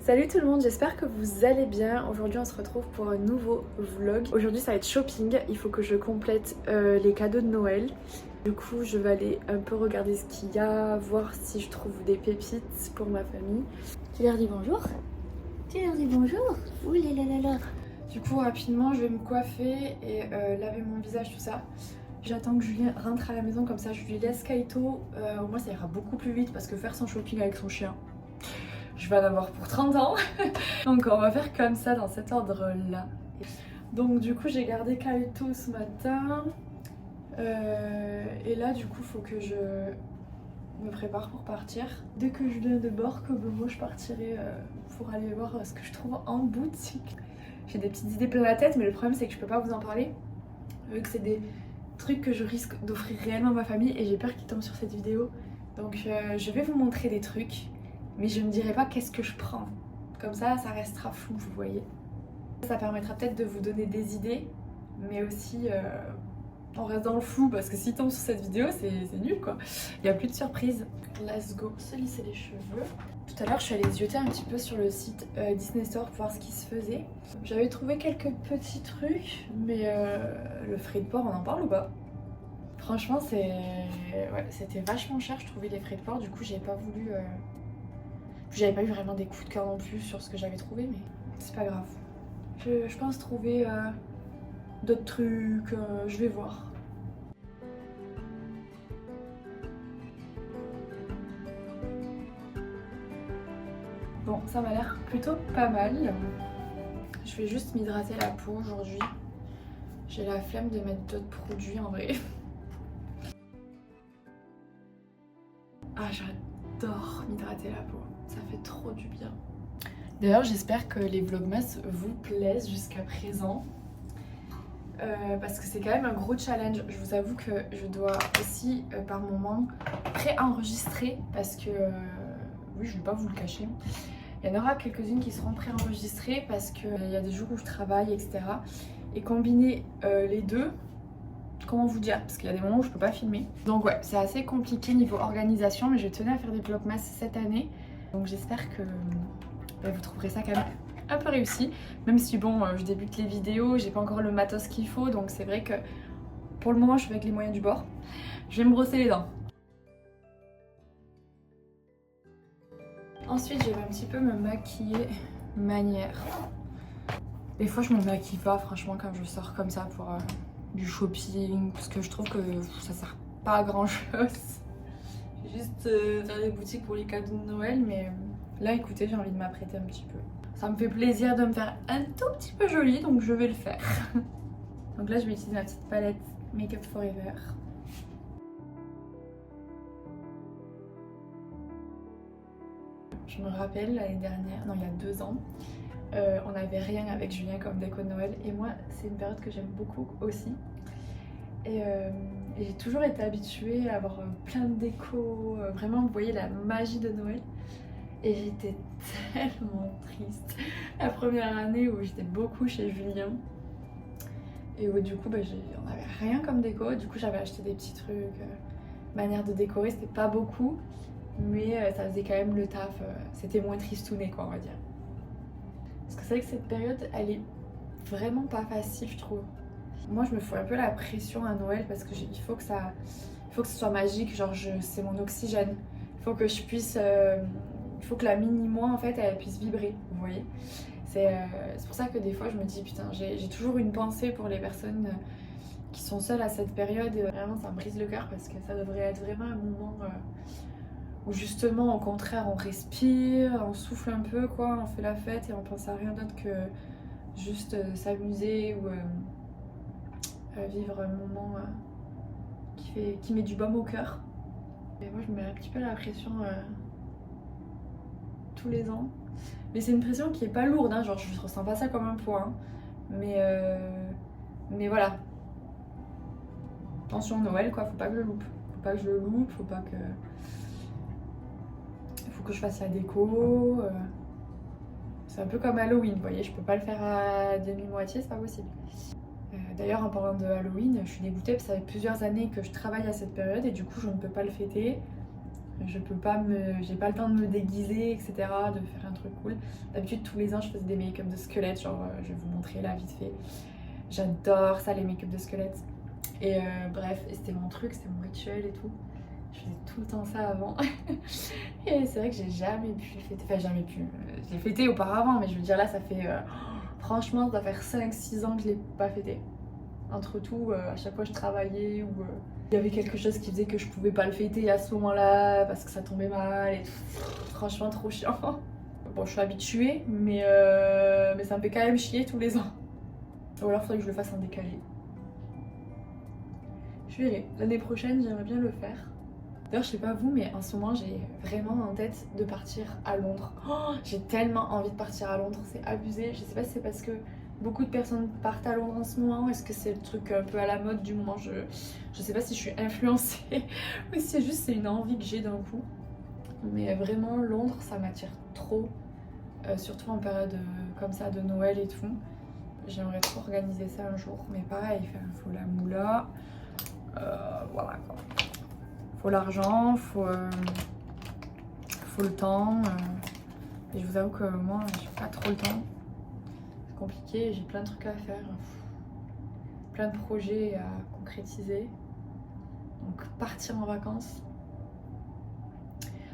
Salut tout le monde, j'espère que vous allez bien. Aujourd'hui on se retrouve pour un nouveau vlog. Aujourd'hui ça va être shopping, il faut que je complète les cadeaux de Noël. Du coup je vais aller un peu regarder ce qu'il y a, voir si je trouve des pépites pour ma famille. Tu leur dis bonjour? Tu leur dis bonjour? Ouh là là là là. Du coup rapidement je vais me coiffer et laver mon visage, tout ça. J'attends que Julien rentre à la maison, comme ça je lui laisse Kaito. Au moins ça ira beaucoup plus vite parce que faire son shopping avec son chien, je vais en avoir pour 30 ans. Donc on va faire comme ça dans cet ordre là. Donc du coup j'ai gardé Kaito ce matin. Et là du coup faut que je me prépare pour partir. Dès que je viens de bord, comme moi je partirai pour aller voir ce que je trouve en boutique. J'ai des petites idées plein la tête, mais le problème c'est que je peux pas vous en parler vu que c'est des trucs que je risque d'offrir réellement à ma famille et j'ai peur qu'ils tombent sur cette vidéo. Donc je vais vous montrer des trucs, mais je ne dirai pas qu'est-ce que je prends. Comme ça restera flou, vous voyez. Ça permettra peut-être de vous donner des idées, mais aussi on reste dans le flou parce que s'ils tombent sur cette vidéo, c'est nul quoi. Il n'y a plus de surprise. Let's go. Se lisser les cheveux. Tout à l'heure, je suis allée zioter un petit peu sur le site Disney Store pour voir ce qui se faisait. J'avais trouvé quelques petits trucs, mais le frais de port, on en parle ou pas? Franchement, c'était vachement cher, je trouvais les frais de port. Du coup, j'avais pas voulu. J'avais pas eu vraiment des coups de cœur non plus sur ce que j'avais trouvé, mais c'est pas grave. Je pense trouver d'autres trucs, je vais voir. Bon, ça m'a l'air plutôt pas mal. Je vais juste m'hydrater la peau aujourd'hui. J'ai la flemme de mettre d'autres produits en vrai. Ah, j'adore m'hydrater la peau. Ça fait trop du bien. D'ailleurs, j'espère que les vlogmas vous plaisent jusqu'à présent. Parce que c'est quand même un gros challenge. Je vous avoue que je dois aussi par moment pré-enregistrer parce que oui, je vais pas vous le cacher. Il y en aura quelques-unes qui seront pré-enregistrées parce qu'il y a des jours où je travaille, etc. Et combiner les deux, comment vous dire, parce qu'il y a des moments où je peux pas filmer. Donc ouais, c'est assez compliqué niveau organisation, mais je tenais à faire des vlogmas cette année. Donc j'espère que vous trouverez ça quand même un peu réussi, même si bon, je débute les vidéos, j'ai pas encore le matos qu'il faut, donc c'est vrai que pour le moment je suis avec les moyens du bord. Je vais me brosser les dents. Ensuite je vais un petit peu me maquiller manière. Des fois je me maquille pas franchement quand je sors comme ça pour du shopping, parce que je trouve que ça sert pas à grand chose. Juste faire des boutiques pour les cadeaux de Noël, mais là écoutez, j'ai envie de m'apprêter un petit peu. Ça me fait plaisir de me faire un tout petit peu jolie, donc je vais le faire. Donc là je vais utiliser ma petite palette Make Up Forever. Je me rappelle l'année dernière, non il y a 2 ans, on n'avait rien avec Julien comme déco de Noël et moi c'est une période que j'aime beaucoup aussi. Et j'ai toujours été habituée à avoir plein de déco, vraiment vous voyez la magie de Noël. Et j'étais tellement triste la première année où j'étais beaucoup chez Julien. Et où du coup on n'avait rien comme déco, du coup j'avais acheté des petits trucs, manière de décorer, c'était pas beaucoup. Mais ça faisait quand même le taf, c'était moins tristouné quoi on va dire. Parce que c'est vrai que cette période elle est vraiment pas facile je trouve. Moi je me fous un peu la pression à Noël parce que il faut que ce soit magique, genre c'est mon oxygène. Il faut que je puisse, il faut que la mini-moi en fait elle puisse vibrer, vous voyez. C'est pour ça que des fois je me dis putain j'ai toujours une pensée pour les personnes qui sont seules à cette période. Vraiment ça me brise le cœur parce que ça devrait être vraiment un moment où justement au contraire on respire, on souffle un peu quoi, on fait la fête et on pense à rien d'autre que juste s'amuser ou vivre un moment qui met du baume au cœur. Et moi je me mets un petit peu la pression tous les ans. Mais c'est une pression qui est pas lourde, hein, genre je ressens pas ça comme un poids. Hein. Mais voilà. Attention Noël quoi, faut pas que je le loupe. Faut pas que je le loupe, faut que je fasse la déco. C'est un peu comme Halloween, vous voyez, je peux pas le faire à demi-moitié, c'est pas possible. D'ailleurs en parlant de Halloween, je suis dégoûtée parce que ça fait plusieurs années que je travaille à cette période et du coup je ne peux pas le fêter. j'ai pas le temps de me déguiser, etc., de faire un truc cool. D'habitude, tous les ans, je faisais des make-up de squelette, genre, je vais vous montrer là vite fait. J'adore ça, les make-up de squelette. Et bref, et c'était mon truc, c'était mon rituel et tout. Je faisais tout le temps ça avant. Et c'est vrai que j'ai jamais pu le fêter. Enfin, jamais pu. Je l'ai fêté auparavant, mais je veux dire, là, ça fait. Franchement, ça doit faire 5-6 ans que je l'ai pas fêté. Entre tout, à chaque fois je travaillais ou il y avait quelque chose qui faisait que je pouvais pas le fêter à ce moment-là parce que ça tombait mal et tout. Franchement, trop chiant. Bon, je suis habituée, mais ça me fait quand même chier tous les ans. Ou alors, il faudrait que je le fasse en décalé. Je verrai. L'année prochaine, j'aimerais bien le faire. D'ailleurs, je sais pas vous, mais en ce moment, j'ai vraiment en tête de partir à Londres. Oh, j'ai tellement envie de partir à Londres, c'est abusé. Je sais pas si c'est parce que beaucoup de personnes partent à Londres en ce moment. Est-ce que c'est le truc un peu à la mode du moment? Je sais pas si je suis influencée ou si c'est une envie que j'ai d'un coup. Mais vraiment, Londres, ça m'attire trop. Surtout en période comme ça de Noël et tout. J'aimerais trop organiser ça un jour. Mais pareil, il faut la moula. Voilà quoi. Faut l'argent, faut le temps. Et je vous avoue que moi, j'ai pas trop le temps. C'est compliqué, j'ai plein de trucs à faire. Plein de projets à concrétiser. Donc partir en vacances.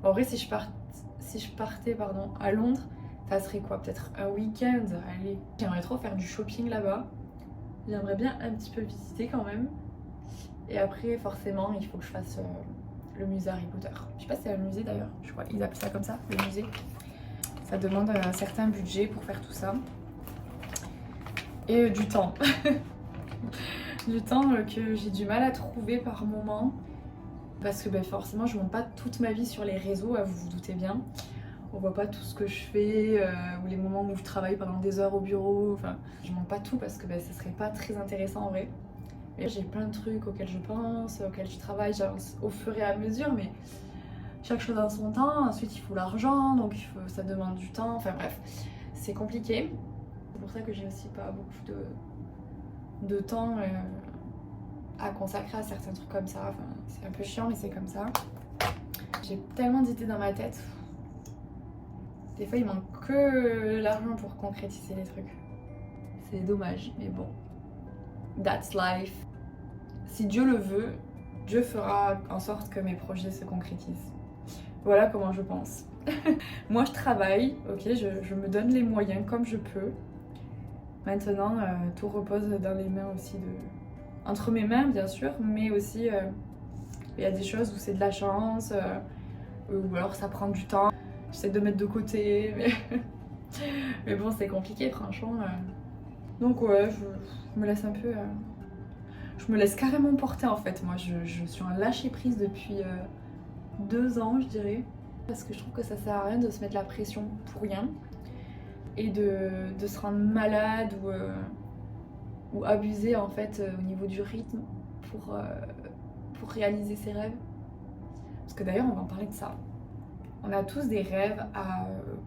Bon, en vrai, si je partais à Londres, ça serait quoi? Peut-être un week-end. Allez, j'aimerais trop faire du shopping là-bas. J'aimerais bien un petit peu visiter quand même. Et après, forcément, il faut que je fasse le musée Harry Potter. Je sais pas si c'est un musée d'ailleurs, je crois qu'ils appellent ça comme ça, le musée. Ça demande un certain budget pour faire tout ça. Et du temps. Du temps que j'ai du mal à trouver par moment. Parce que forcément, je montre pas toute ma vie sur les réseaux, vous vous doutez bien. On voit pas tout ce que je fais, ou les moments où je travaille pendant des heures au bureau. Enfin, je montre pas tout parce que ça serait pas très intéressant en vrai. J'ai plein de trucs auxquels je pense, auxquels je travaille au fur et à mesure, mais chaque chose a son temps. Ensuite, il faut l'argent, donc ça demande du temps. Enfin bref, c'est compliqué. C'est pour ça que j'ai aussi pas beaucoup de temps à consacrer à certains trucs comme ça. Enfin, c'est un peu chiant, mais c'est comme ça. J'ai tellement d'idées dans ma tête. Des fois, il manque que l'argent pour concrétiser les trucs. C'est dommage, mais bon. That's life. Si Dieu le veut, Dieu fera en sorte que mes projets se concrétisent. Voilà comment je pense. Moi je travaille, ok, je me donne les moyens comme je peux. Maintenant, tout repose dans les mains aussi entre mes mains bien sûr, mais aussi il y a des choses où c'est de la chance, ou alors ça prend du temps. J'essaie de mettre de côté, mais bon c'est compliqué franchement. Donc ouais, je me laisse un peu... Je me laisse carrément porter en fait. Moi je suis en lâcher prise depuis 2 ans je dirais. Parce que je trouve que ça sert à rien de se mettre la pression pour rien. Et de se rendre malade ou abuser en fait au niveau du rythme pour réaliser ses rêves. Parce que d'ailleurs on va en parler de ça. On a tous des rêves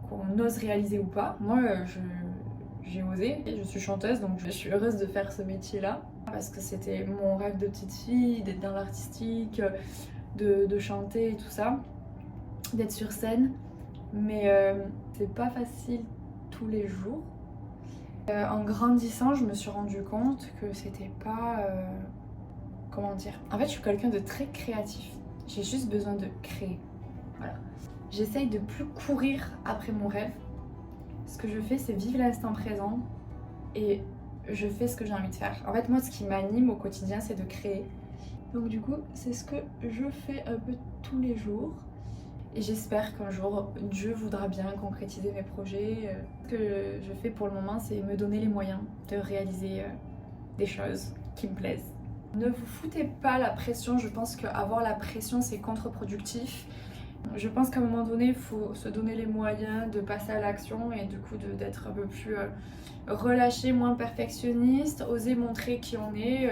qu'on ose réaliser ou pas. Moi j'ai osé, je suis chanteuse donc je suis heureuse de faire ce métier là parce que c'était mon rêve de petite fille, d'être dans l'artistique, de chanter et tout ça, d'être sur scène, mais c'est pas facile tous les jours. En grandissant, je me suis rendu compte que c'était pas... comment dire? En fait, je suis quelqu'un de très créatif. J'ai juste besoin de créer. Voilà. J'essaye de plus courir après mon rêve. Ce que je fais, c'est vivre l'instant présent et je fais ce que j'ai envie de faire. En fait, moi, ce qui m'anime au quotidien, c'est de créer. Donc du coup, c'est ce que je fais un peu tous les jours. Et j'espère qu'un jour, Dieu voudra bien concrétiser mes projets. Ce que je fais pour le moment, c'est me donner les moyens de réaliser des choses qui me plaisent. Ne vous foutez pas la pression. Je pense qu'avoir la pression, c'est contre-productif. Je pense qu'à un moment donné, il faut se donner les moyens de passer à l'action et du coup d'être un peu plus relâché, moins perfectionniste, oser montrer qui on est.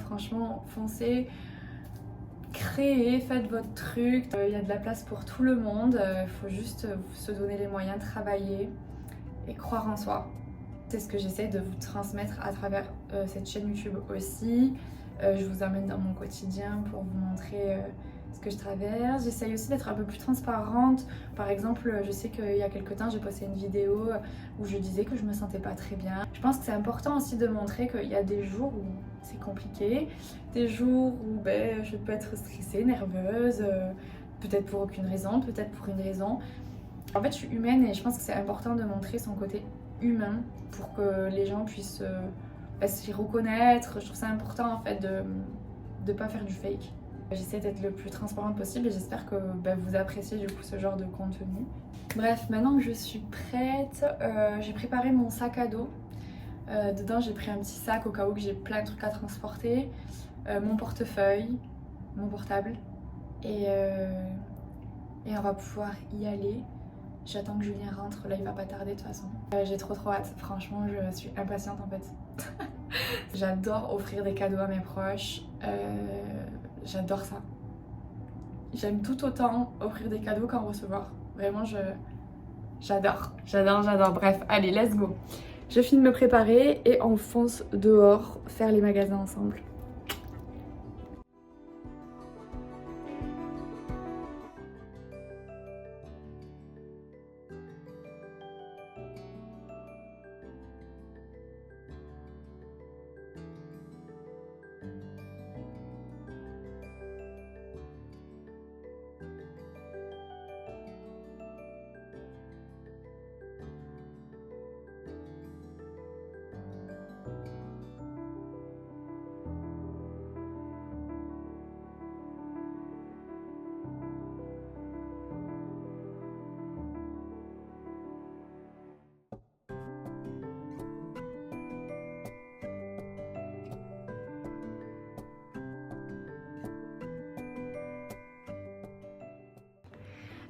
Franchement, foncez, créez, faites votre truc. Il y a de la place pour tout le monde. Il faut juste se donner les moyens, travailler et croire en soi. C'est ce que j'essaie de vous transmettre à travers cette chaîne YouTube aussi. Je vous emmène dans mon quotidien pour vous montrer ce que je traverse. J'essaye aussi d'être un peu plus transparente. Par exemple, je sais qu'il y a quelques temps, j'ai posté une vidéo où je disais que je me sentais pas très bien. Je pense que c'est important aussi de montrer qu'il y a des jours où c'est compliqué, des jours où je peux être stressée, nerveuse, peut-être pour aucune raison, peut-être pour une raison. En fait, je suis humaine et je pense que c'est important de montrer son côté humain pour que les gens puissent s'y reconnaître. Je trouve ça important en fait de ne pas faire du fake. J'essaie d'être le plus transparente possible et j'espère que vous appréciez du coup ce genre de contenu. Bref, maintenant que je suis prête, j'ai préparé mon sac à dos. Dedans j'ai pris un petit sac au cas où j'ai plein de trucs à transporter, mon portefeuille, mon portable et on va pouvoir y aller. J'attends que Julien rentre, là il va pas tarder de toute façon. J'ai trop hâte, franchement je suis impatiente en fait. J'adore offrir des cadeaux à mes proches, j'adore ça. J'aime tout autant offrir des cadeaux qu'en recevoir. Vraiment j'adore. Bref, allez let's go. Je finis de me préparer et on fonce dehors faire les magasins ensemble.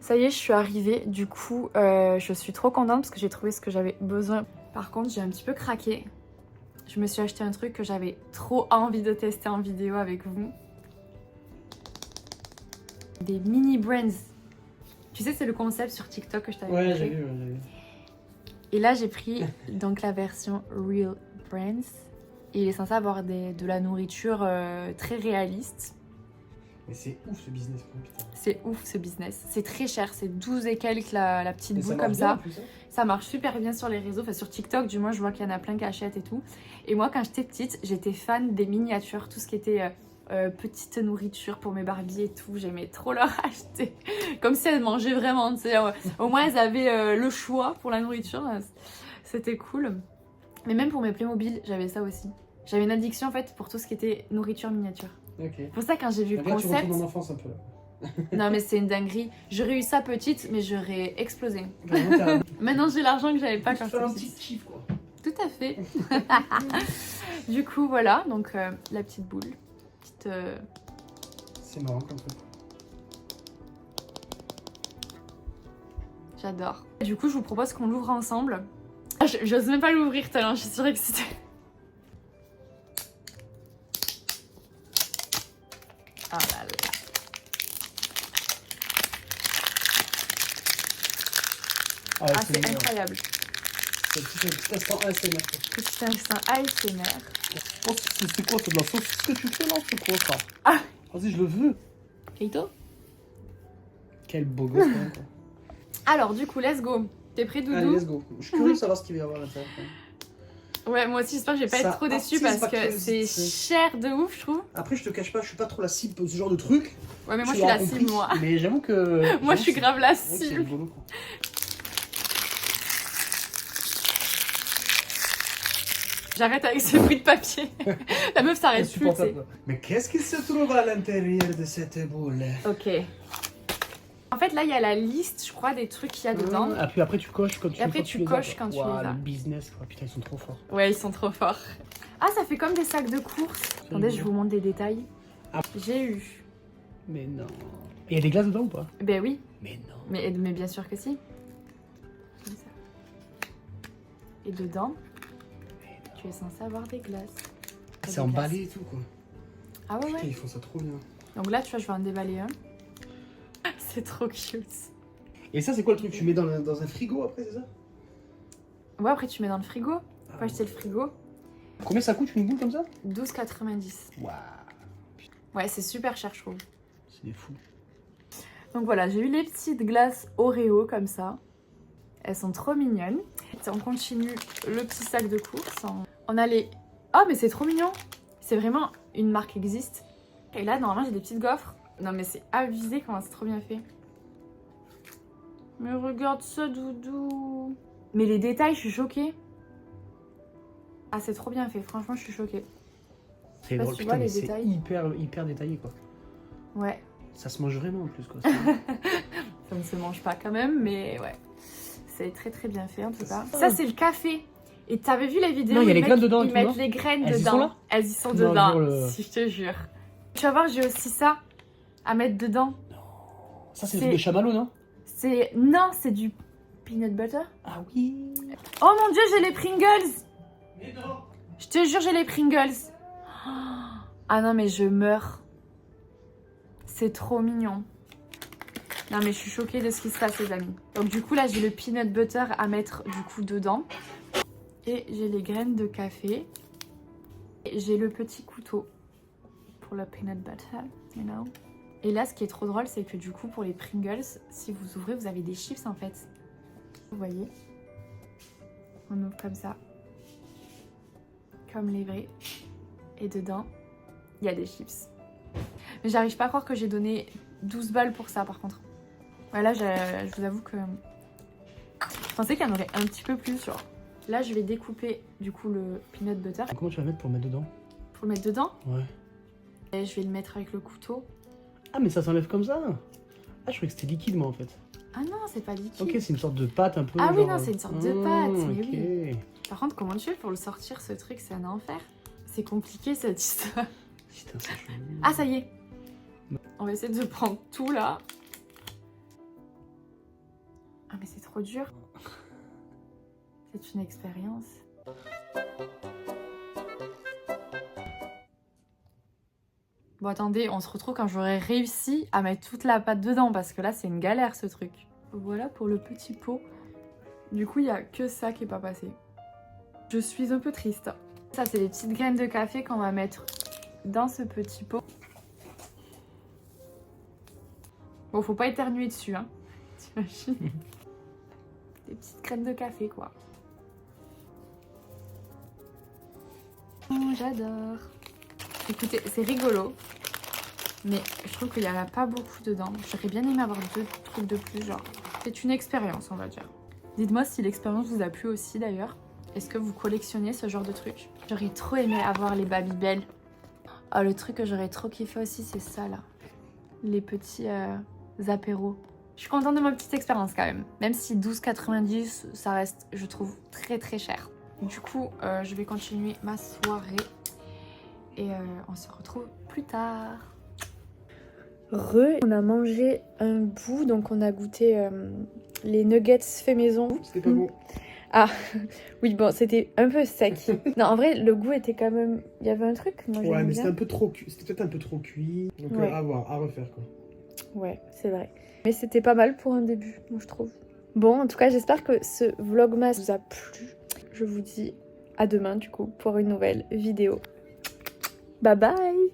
Ça y est, je suis arrivée, du coup je suis trop contente parce que j'ai trouvé ce que j'avais besoin. Par contre, j'ai un petit peu craqué. Je me suis acheté un truc que j'avais trop envie de tester en vidéo avec vous. Des mini brands. Tu sais, c'est le concept sur TikTok que je t'avais montré. Ouais, j'ai vu. Et là, j'ai pris donc la version Real Brands. Et il est censé avoir de la nourriture très réaliste. Mais c'est ouf ce business, putain. C'est ouf ce business. C'est très cher, c'est 12 et quelques la petite boule comme bien, ça. en plus, hein. Ça marche super bien sur les réseaux, enfin sur TikTok du moins je vois qu'il y en a plein qui achètent et tout. Et moi quand j'étais petite, j'étais fan des miniatures, tout ce qui était petite nourriture pour mes Barbies et tout. J'aimais trop leur acheter. Comme si elles mangeaient vraiment, tu sais. Au moins elles avaient le choix pour la nourriture. C'était cool. Mais même pour mes Playmobil, j'avais ça aussi. J'avais une addiction en fait pour tout ce qui était nourriture miniature. Ok. Pour ça quand j'ai vu le Là, tu concept... retournes en enfance un peu là. Non mais c'est une dinguerie. J'aurais eu ça petite mais j'aurais explosé. Maintenant j'ai l'argent que j'avais pas quand j'étais un petite. petit kiff quoi. Tout à fait. Du coup voilà, donc la petite boule. Petite... C'est marrant comme truc. J'adore. Du coup je vous propose qu'on l'ouvre ensemble. J'ose même pas l'ouvrir tellement je suis surexcitée. Oh là là. Ah, c'est incroyable. C'est un petit instant ASMR. Petit instant ASMR. Oh, c'est quoi, c'est de la sauce? Ce que tu fais là, c'est quoi ça? Ah. Vas-y, je le veux. Rito. Quel beau gosse quand même, quoi. Alors du coup, let's go. T'es prêt, Doudou? Allez, let's go. Je suis curieux de savoir ce qu'il va y avoir à l'intérieur. Ouais, moi aussi, j'espère que je vais pas Ça être trop déçue attise parce ma que curiosité. c'est cher de ouf, je trouve. Après, je te cache pas, je suis pas trop la cible pour ce genre de truc. Ouais, mais moi, je Tu suis la l'auras cible, compris, moi. Mais j'avoue que. Moi, je suis grave la C'est cible. rigolo, quoi. J'arrête avec ce bruit de papier. La meuf s'arrête plus, tu sais. Insupportable. Mais qu'est-ce qui se trouve à l'intérieur de cette boule? Ok. En fait, là, il y a la liste, je crois, des trucs qu'il y a dedans. Et puis après, tu coches quand tu, Et après, quand tu les as, coches quoi. quand tu Ouah, les as. Le business, quoi. Putain, ils sont trop forts. Ouais, ils sont trop forts. Ah, ça fait comme des sacs de course. Attendez, je vous montre des détails. Ah. J'ai eu. Mais non. Et il y a des glaces dedans ou pas? Ben oui, Mais non. mais bien sûr que si. Comme ça. Et dedans, tu es censé avoir des glaces. Des C'est glaces. emballé et tout, quoi. Ah ouais, Putain, ouais. ils font ça trop bien. Donc là, tu vois, je vais en déballer un. C'est trop cute. Et ça, c'est quoi le truc? Tu mets dans un frigo après, c'est ça? Ouais, après, tu mets dans le frigo. Ah, Faut acheter le frigo. Combien ça coûte une boule comme ça? 12,90. Waouh. Ouais, c'est super cher, je trouve. C'est des fous. Donc voilà, j'ai eu les petites glaces Oreo comme ça. Elles sont trop mignonnes. On continue le petit sac de courses. On a les... Oh mais c'est trop mignon. C'est vraiment une marque qui existe. Et là normalement j'ai des petites gaufres. Non mais c'est abusé comment c'est trop bien fait. Mais regarde ça Doudou. Mais les détails, je suis choquée. Ah c'est trop bien fait, franchement je suis choquée. C'est pas drôle, si tu putain, vois mais les c'est détails. hyper détaillé quoi. Ouais, Ça se mange vraiment en plus quoi. ça ne se mange pas quand même, mais ouais. C'est très bien fait en tout cas. Ça c'est le café. Et t'avais vu la vidéo Non, il y a où les graines dedans et ils tout, mettent non les graines Elles y dedans. sont là Elles y sont Non, dedans, jure le- si je te jure. Tu vas voir, j'ai aussi ça à mettre dedans. Ça c'est le truc de chamallow, non? Non, c'est du peanut butter. Ah oui. Oh mon dieu, j'ai les Pringles. Mais non. Je te jure, j'ai les Pringles. Ah non, mais je meurs. C'est trop mignon. Non, mais je suis choquée de ce qui se passe, les amis. Donc, du coup, là, j'ai le peanut butter à mettre, du coup, dedans. Et j'ai les graines de café. Et j'ai le petit couteau pour le peanut butter, you know. Et là, ce qui est trop drôle, c'est que, du coup, pour les Pringles, si vous ouvrez, vous avez des chips, en fait. Vous voyez? On ouvre comme ça. Comme les vrais. Et dedans, il y a des chips. Mais j'arrive pas à croire que j'ai donné 12 balles pour ça par contre. Ouais, là, je vous avoue que je pensais qu'il y en aurait un petit peu plus. Genre. Là, je vais découper du coup le peanut butter Comment tu vas mettre pour mettre dedans? pour le mettre dedans. Ouais. Et je vais le mettre avec le couteau. Ah mais ça s'enlève comme ça? Ah je croyais que c'était liquide moi en fait. Ah non, c'est pas liquide. Ok, c'est une sorte de pâte un peu. Ah oui, genre... non, c'est une sorte de pâte, mais ok. oui. Par contre, comment tu fais pour le sortir ce truc? C'est un enfer. C'est compliqué cette histoire. Putain, c'est chelou. Ah, ça y est. On va essayer de prendre tout là. Ah, mais c'est trop dur. C'est une expérience. Bon, attendez, on se retrouve quand j'aurai réussi à mettre toute la pâte dedans parce que là, c'est une galère ce truc. Voilà pour le petit pot. Du coup, il n'y a que ça qui n'est pas passé. Je suis un peu triste. Ça, c'est les petites graines de café qu'on va mettre dans ce petit pot. Bon, faut pas éternuer dessus, hein. T'imagines? Des petites graines de café, quoi. Oh, j'adore. Écoutez, c'est rigolo. Mais je trouve qu'il n'y en a pas beaucoup dedans. J'aurais bien aimé avoir 2 trucs de plus, genre. C'est une expérience, on va dire. Dites-moi si l'expérience vous a plu aussi, d'ailleurs. Est-ce que vous collectionnez ce genre de trucs? J'aurais trop aimé avoir les Babybel. Ah, le truc que j'aurais trop kiffé aussi, c'est ça, là. Les petits apéros. Je suis contente de ma petite expérience, quand même. Même si 12,90, ça reste, je trouve, très cher. Du coup, je vais continuer ma soirée. Et on se retrouve plus tard. On a mangé un bout, donc on a goûté les nuggets fait maison. C'était pas bon. Ah, oui, bon, c'était un peu sec. Non, en vrai, le goût était quand même... Il y avait un truc, moi Ouais, j'aime mais bien. c'était un peu trop cuit. C'était peut-être un peu trop cuit. Donc Ouais. à voir, à refaire quoi. Ouais, c'est vrai. Mais c'était pas mal pour un début, moi je trouve. Bon, en tout cas, j'espère que ce vlogmas vous a plu. Je vous dis à demain, du coup, pour une nouvelle vidéo. Bye bye!